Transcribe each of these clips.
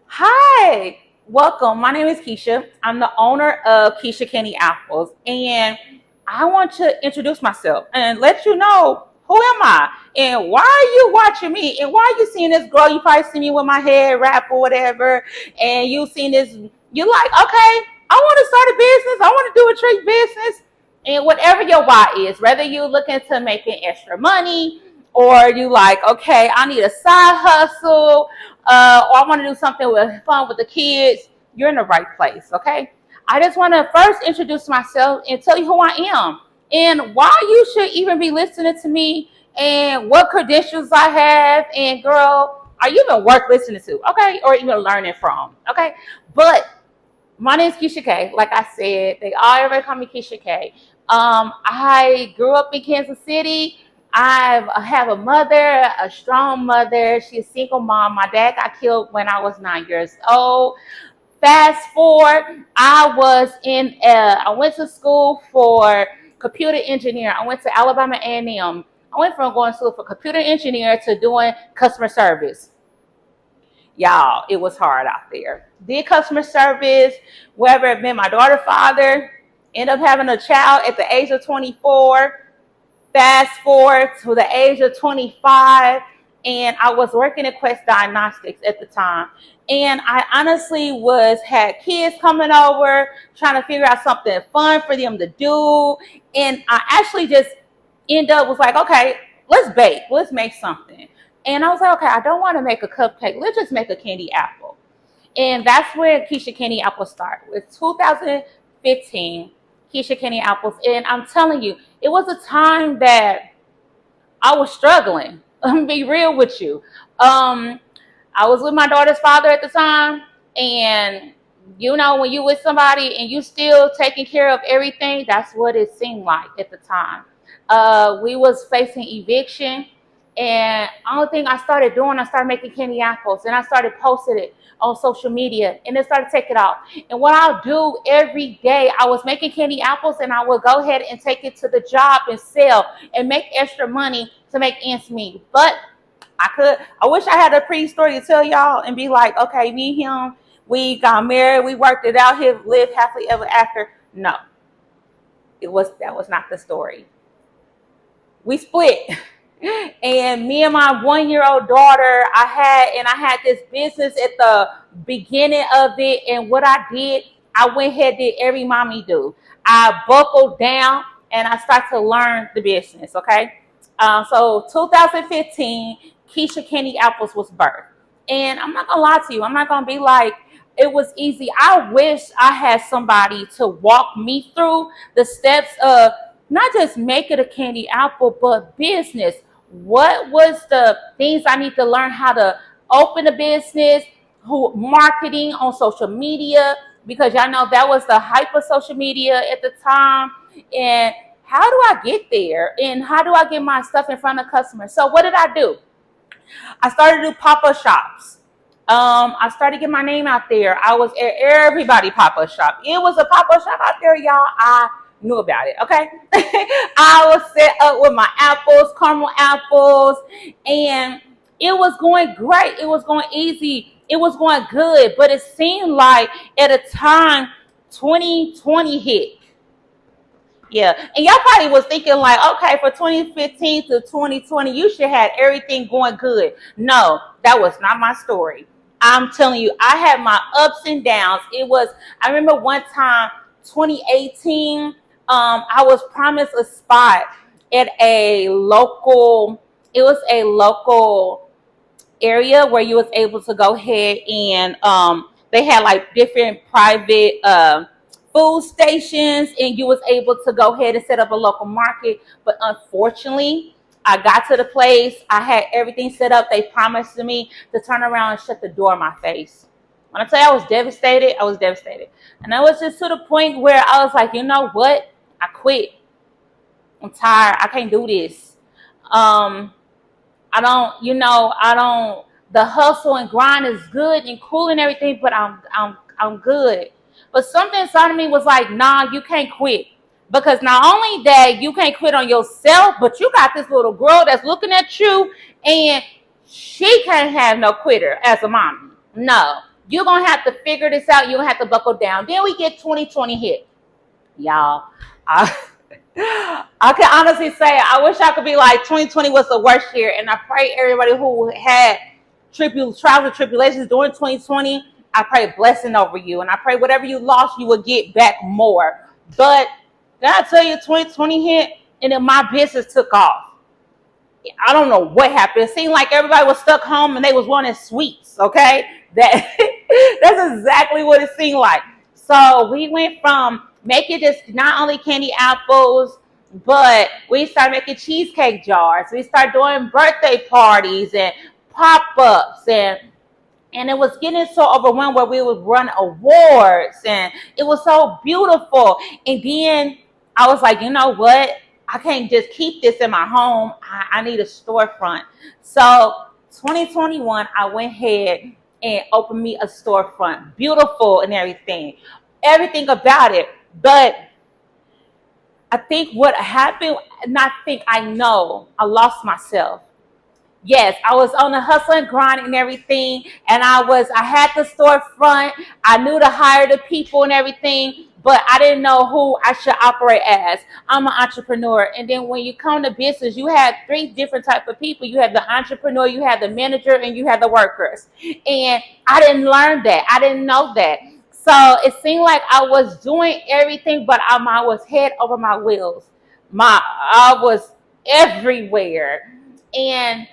Hi, welcome. My name is Keisha. I'm the owner of Keisha Kandi Apples, and I want to introduce myself and let you know who am I and why are you watching me and why are you seeing this girl. You probably see me with my head wrap or whatever, and you seen this. You're like, okay, I want to start a business. I want to do a treat business, and whatever your why is, whether you're looking to making extra money or you like, okay, I need a side hustle or I want to do something with fun with the kids, you're in the right place, okay? I just want to first introduce myself and tell you who I am and why you should even be listening to me and what credentials I have. And girl, are you even worth listening to, okay? Or even learning from, okay? But my name is Keisha Kay. Like I said, they all everybody call me Keisha Kay. I grew up in Kansas City. I have a mother, a strong mother. She's a single mom. My dad got killed when I was 9 years old. Fast forward, I went to school for computer engineer. I went to Alabama A&M. I went from going to school for computer engineer to doing customer service. Y'all, it was hard out there. Did customer service, wherever it been. My daughter's father ended up having a child at the age of 24. Fast forward to the age of 25, and I was working at Quest Diagnostics at the time. And I honestly had kids coming over, trying to figure out something fun for them to do. And I actually just was like, okay, let's bake, let's make something. And I was like, okay, I don't want to make a cupcake. Let's just make a candy apple. And that's where Keisha Kandi Apples started. It's 2015, Keisha Kandi Apples. And I'm telling you, it was a time that I was struggling. Let me be real with you. I was with my daughter's father at the time. And, you know, when you with somebody and you still taking care of everything, that's what it seemed like at the time. We was facing eviction. And only thing I started doing, I started making candy apples and I started posting it on social media and it started taking off. And what I'll do every day, I was making candy apples and I would go ahead and take it to the job and sell and make extra money to make ends meet. But I wish I had a pretty story to tell y'all and be like, okay, me and him, we got married, we worked it out, he lived happily ever after. No, that was not the story. We split. And me and my 1 year old daughter, I had this business at the beginning of it. And what I did, I went ahead and did every mommy do. I buckled down and I started to learn the business. Okay. So 2015, Keisha Kandi Apples was birthed. And I'm not gonna lie to you, I'm not gonna be like it was easy. I wish I had somebody to walk me through the steps of not just making a candy apple, but business. What was the things I need to learn how to open a business, who marketing on social media, because y'all know that was the hype of social media at the time. And how do I get there? And how do I get my stuff in front of customers? So what did I do? I started to do pop-up shops. I started getting my name out there. I was at everybody pop-up shop. It was a pop-up shop out there, y'all. I knew about it, okay? I was set up with my apples, caramel apples, and it was going great. It was going easy. It was going good, but it seemed like at a time 2020 hit. Yeah, and y'all probably was thinking like, okay, for 2015 to 2020, you should have everything going good. No, that was not my story. I'm telling you, I had my ups and downs. I remember one time, 2018, I was promised a spot at it was a local area where you was able to go ahead and they had like different private food stations and you was able to go ahead and set up a local market. But unfortunately, I got to the place, I had everything set up. They promised to me to turn around and shut the door in my face. When I tell you I was devastated, I was devastated. And I was just to the point where I was like, you know what? I quit. I'm tired. I can't do this. I don't. The hustle and grind is good and cool and everything, but I'm good. But something inside of me was like, nah, you can't quit. Because not only that, you can't quit on yourself, but you got this little girl that's looking at you and she can't have no quitter as a mom. No. You're going to have to figure this out. You're going to have to buckle down. Then we get 2020 hit. Y'all, I, I can honestly say I wish I could be like 2020 was the worst year. And I pray everybody who had trials and tribulations during 2020, I pray a blessing over you. And I pray whatever you lost, you will get back more. But can I tell you, 2020 hit and then my business took off. I don't know what happened. It seemed like everybody was stuck home and they was wanting sweets. Okay, that's exactly what it seemed like. So we went from making just not only candy apples, but we started making cheesecake jars. We started doing birthday parties and pop-ups, and it was getting so overwhelmed where we would run awards, and it was so beautiful. And then I was like, you know what? I can't just keep this in my home. I need a storefront. So 2021, I went ahead and opened me a storefront. Beautiful and everything about it. But I think what happened, I know, I lost myself. Yes, I was on the hustle and grind and everything, and I had the storefront. I knew to hire the people and everything, but I didn't know who I should operate as. I'm an entrepreneur, and then when you come to business, you have three different type of people. You have the entrepreneur, you have the manager, and you have the workers. And I didn't learn that. I didn't know that. So it seemed like I was doing everything, but I was head over my wheels. I was everywhere, and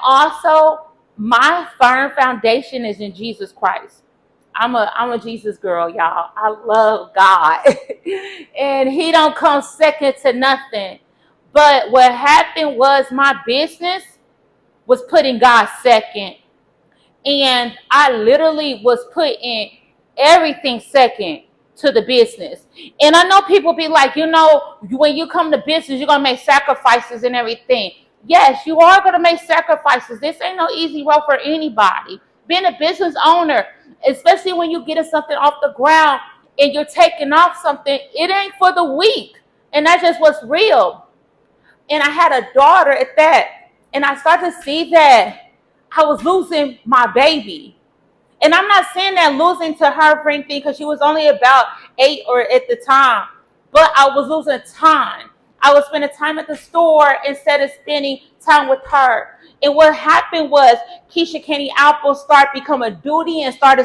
also, my firm foundation is in Jesus Christ. I'm a Jesus girl, y'all. I love God. And he don't come second to nothing. But what happened was my business was putting God second. And I literally was putting everything second to the business. And I know people be like, when you come to business, you're going to make sacrifices and everything. Yes, you are going to make sacrifices. This ain't no easy road for anybody. Being a business owner, especially when you're getting something off the ground and you're taking off something, it ain't for the weak. And that's just what's real. And I had a daughter at that. And I started to see that I was losing my baby. And I'm not saying that losing to her for anything, because she was only about 8 or at the time. But I was losing time. I was spending time at the store instead of spending time with her. And what happened was Keisha Kandi apples started becoming a duty and started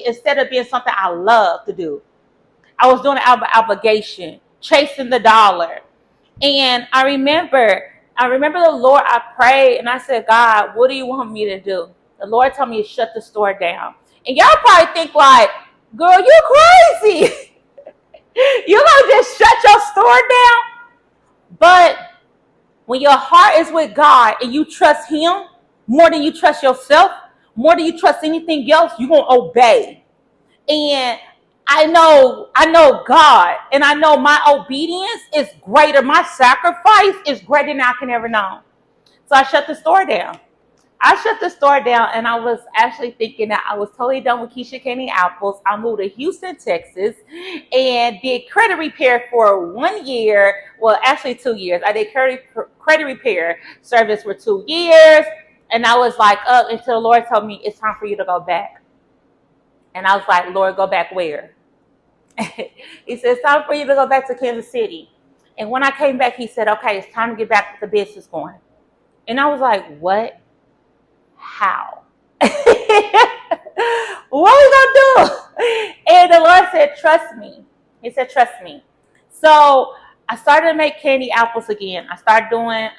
instead of being something I love to do. I was doing it out of obligation, chasing the dollar. And I remember the Lord, I prayed and I said, God, what do you want me to do? The Lord told me to shut the store down. And y'all probably think like, girl, you crazy. You're going to just shut your store down? But when your heart is with God and you trust him more than you trust yourself, more than you trust anything else, you're going to obey. And I know God, and I know my obedience is greater. My sacrifice is greater than I can ever know. So I shut the store down. And I was actually thinking that I was totally done with Keisha Kandi apples. I moved to Houston, Texas, and did credit repair for 1 year. Well, actually 2 years. I did credit repair service for 2 years, and I was like up until the Lord told me it's time for you to go back. And I was like, Lord, go back where? He said, it's time for you to go back to Kansas City. And when I came back, he said, okay, it's time to get back with the business going. And I was like, what? How? What are we gonna do? And the Lord said, trust me. He said, trust me. So I started to make candy apples again. I started doing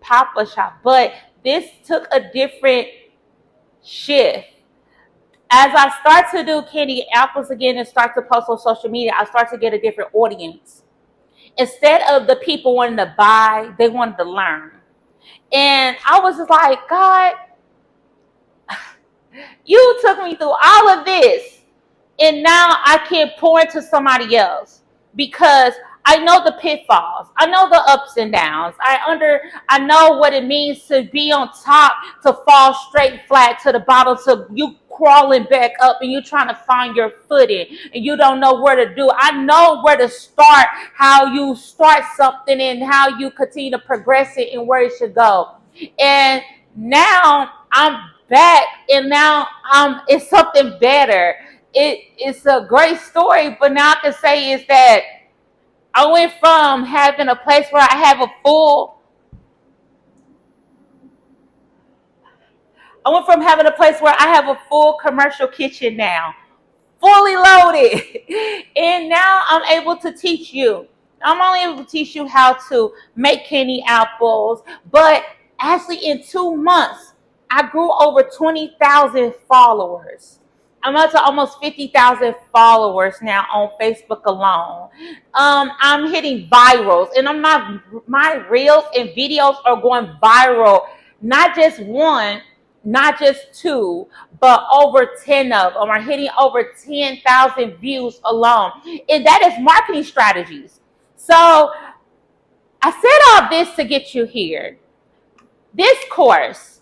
pop-up shop, but this took a different shift. As I start to do candy apples again and start to post on social media, I start to get a different audience. Instead of the people wanting to buy, they wanted to learn. And I was just like, God, you took me through all of this, and now I can pour into somebody else because I know the pitfalls. I know the ups and downs. I know what it means to be on top, to fall straight flat to the bottom, to you crawling back up and you trying to find your footing and you don't know where to do. I know where to start, how you start something and how you continue to progress it and where it should go. And now I'm back, and now it's something better. It's a great story, but now I can say is that I went from having a place where I went from having a place where I have a full commercial kitchen now, fully loaded. And now I'm able to teach you. I'm only able to teach you how to make candy apples, but actually in 2 months, I grew over 20,000 followers. I'm up to almost 50,000 followers now on Facebook alone. I'm hitting virals, and my reels and videos are going viral. Not just one, not just two, but over 10 of them are hitting over 10,000 views alone. And that is marketing strategies. So I said all this to get you here. This course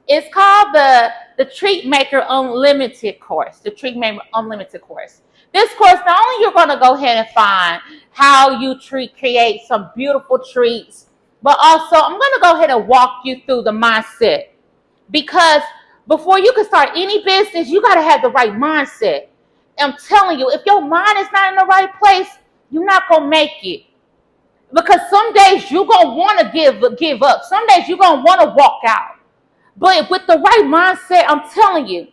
is called the Treat Maker Unlimited course. The Treat Maker Unlimited course. This course, not only you're going to go ahead and find how you create some beautiful treats, but also I'm going to go ahead and walk you through the mindset. Because before you can start any business, you got to have the right mindset. I'm telling you, if your mind is not in the right place, you're not going to make it. Because some days you're going to want to give up. Some days you're going to want to walk out. But with the right mindset, I'm telling you,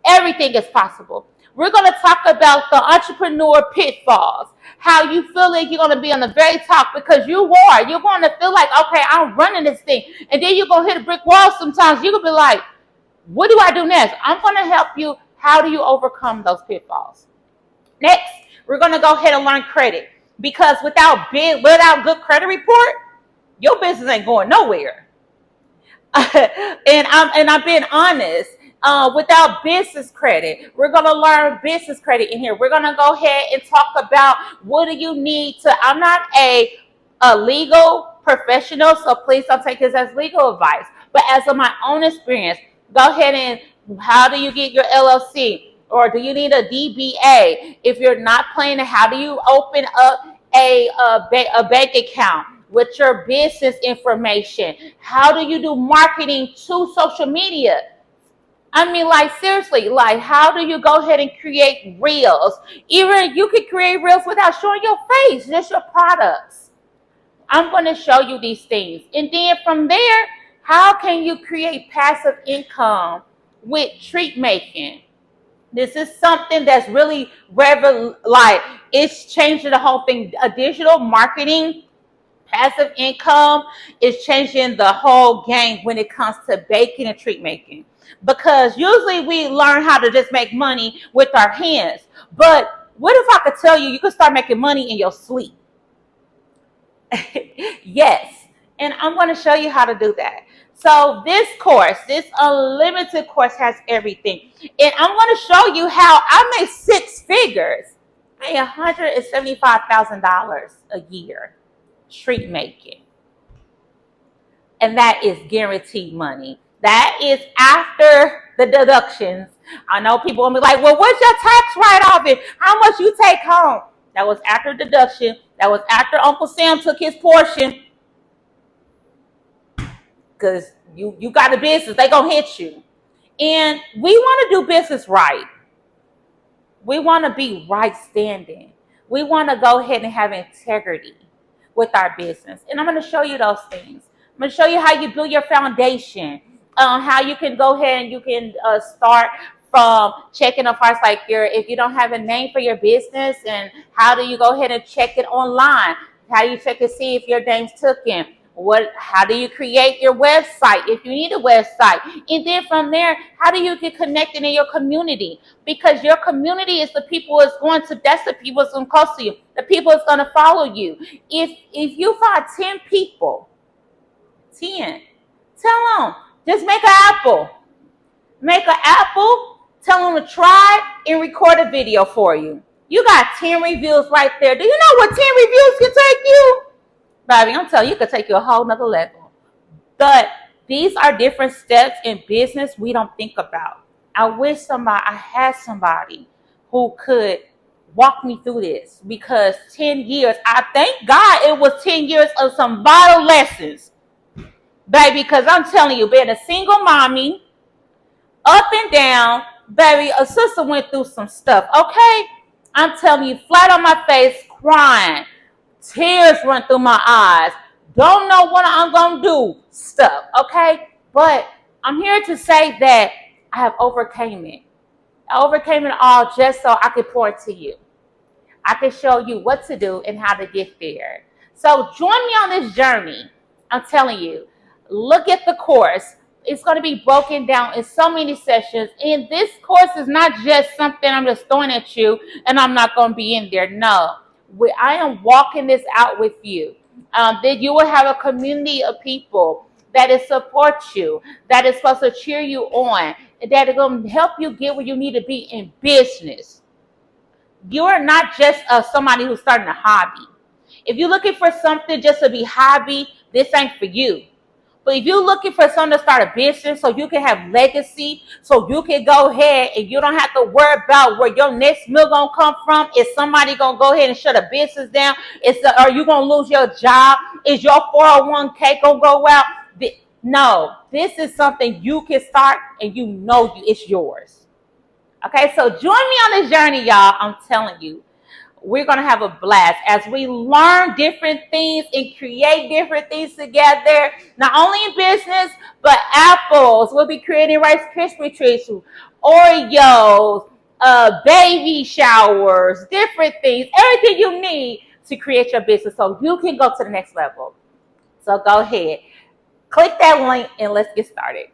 everything is possible. We're going to talk about the entrepreneur pitfalls, how you feel like you're going to be on the very top because you are. You're going to feel like, okay, I'm running this thing. And then you're going to hit a brick wall sometimes. You're going to be like, what do I do next? I'm going to help you. How do you overcome those pitfalls? Next, we're going to go ahead and learn credit. Because without good credit report, your business ain't going nowhere. and I'm being honest. Without business credit, we're gonna learn business credit in here. We're gonna go ahead and talk about what do you need to. I'm not a legal professional, so please don't take this as legal advice. But as of my own experience, go ahead and how do you get your LLC? Or do you need a DBA? If you're not playing it, how do you open up a bank account with your business information? How do you do marketing to social media? I mean, like, seriously, like, how do you go ahead and create reels? Even you could create reels without showing your face, just your products. I'm going to show you these things. And then from there, how can you create passive income with treat making? This is something that's really it's changing the whole thing. A digital marketing, passive income is changing the whole game when it comes to baking and treat making. Because usually we learn how to just make money with our hands. But what if I could tell you, you could start making money in your sleep? Yes. And I'm going to show you how to do that. So this course, this unlimited course has everything. And I'm going to show you how I made 6 figures. I made $175,000 a year treat making. And that is guaranteed money. That is after the deductions. I know people will be like, well, what's your tax write-off and how much you take home? That was after deduction. That was after Uncle Sam took his portion. Because you got a business, they gonna hit you. And we want to do business right. We want to be right standing. We want to go ahead and have integrity with our business. And I'm going to show you those things. I'm going to show you how you build your foundation, how you can go ahead and you can start from checking off parts like if you don't have a name for your business, and how do you go ahead and check it online? How do you check to see if your name's taken? How do you create your website if you need a website? And then from there, how do you get connected in your community? Because your community is the people that's the people that's going to close to you. The people that's going to follow you. If you find 10 people, 10, tell them, just make an apple. Make an apple, tell them to try and record a video for you. You got 10 reviews right there. Do you know what 10 reviews can take you? Baby, I'm telling you, it could take you a whole nother level. But these are different steps in business we don't think about. I wish I had somebody who could walk me through this, because 10 years, I thank God it was 10 years of some vital lessons, baby, because I'm telling you, being a single mommy, up and down. Baby, a sister went through some stuff, okay? I'm telling you, flat on my face, crying. Tears run through my eyes. Don't know what I'm going to do. Stuff, okay? But I'm here to say that I have overcame it. I overcame it all just so I could pour it to you. I can show you what to do and how to get there. So join me on this journey. I'm telling you, look at the course. It's going to be broken down in so many sessions. And this course is not just something I'm just throwing at you and I'm not going to be in there. No, I am walking this out with you. That you will have a community of people that is support you, that is supposed to cheer you on, that is going to help you get where you need to be in business. You're not just somebody who's starting a hobby. If you're looking for something just to be hobby, this ain't for you. But if you're looking for something to start a business so you can have legacy, so you can go ahead and you don't have to worry about where your next meal gonna come from. Is somebody gonna go ahead and shut a business down? Are you gonna lose your job? Is your 401k gonna go out? No, this is something you can start and you know it's yours. Okay, so join me on this journey, y'all. I'm telling you, we're going to have a blast as we learn different things and create different things together, not only in business, but apples. We'll be creating Rice Krispie treats, Oreos, baby showers, different things, everything you need to create your business so you can go to the next level. So go ahead, click that link and let's get started.